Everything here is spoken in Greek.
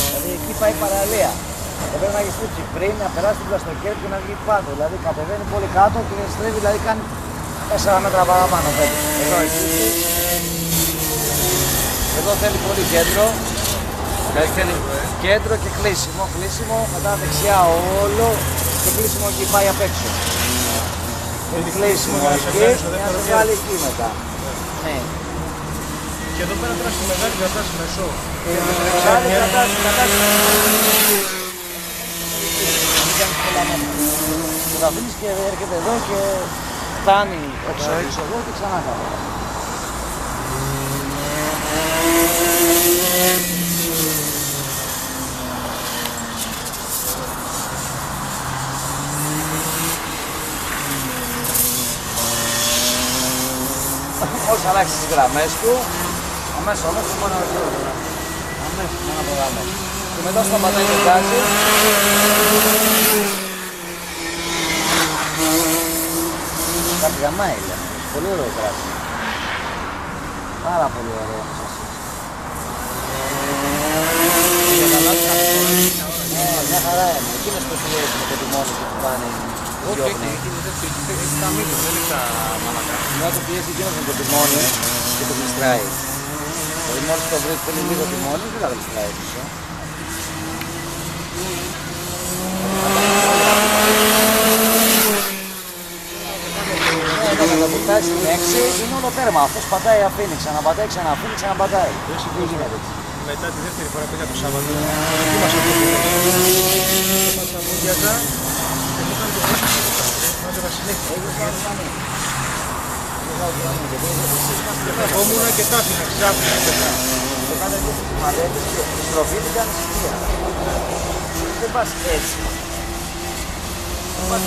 Δηλαδή εκεί πάει παραλία. Πρέπει να γυστούξει πριν, να περάσει την πλαστοκέρ και να βγει πάνω. Δηλαδή κατεβαίνει πολύ κάτω και στρέφει, δηλαδή κάνει 4 μέτρα παραπάνω. Εδώ εκεί. Εδώ θέλει πολύ κέντρο. Κέντρο και κλείσιμο. Κλείσιμο, μετά δεξιά όλο και κλείσιμο εκεί πάει απ' έξω. Κλείσιμο εκεί και να σε βγάλει εκεί μετά. Ναι. Και εδώ πέρα τώρα στη μεγάλη κατάσταση μεσό. Μεγάλη κατάσταση. Το αφήνεις και έρχεται εδώ και φτάνει εδώ και ξανά κάτω. Μόλις αλλάξει τις γραμμές του, αμέσως μόνο από γραμμές. Και μετά σταματάει το γκάζι. Κάτι γαμάει, λέμε. Πολύ ωραίο πράσινο. Πάρα πολύ ωραίο. Μια χαρά είναι. Εκείνες που πιέζουν με το τιμόνι και που πάνε. Όχι, έχει τα μύτια, δεν έχει τα μαλακά. Μια το πιέζει εκείνος με το τιμόνι και το γλιστράει. Δηλαδή μόλις το βρει θέλει λίγο τιμόνι, δεν θα γλιστράει πίσω. Όταν το φτάσει στην 6 είναι όλο τέρμα. Αυτός πατάει, αφήνει, ξαναπατάει, ξαναφύγει, ξαναπατάει. Δεν γίνεται έτσι. Μετά τη δεύτερη φορά πήγα το Σάββατο, δοκίμασα το έβασα μούδιαζα και μου έκανε το πίσω. Μάζευα συνέχεια. Ερχόμουν και τα άφηνα ξάφηνα. Το κάνε και στις μαλέτες και η στροφή την κάνεις ησυχία. Δεν πας έτσι. Δεν πας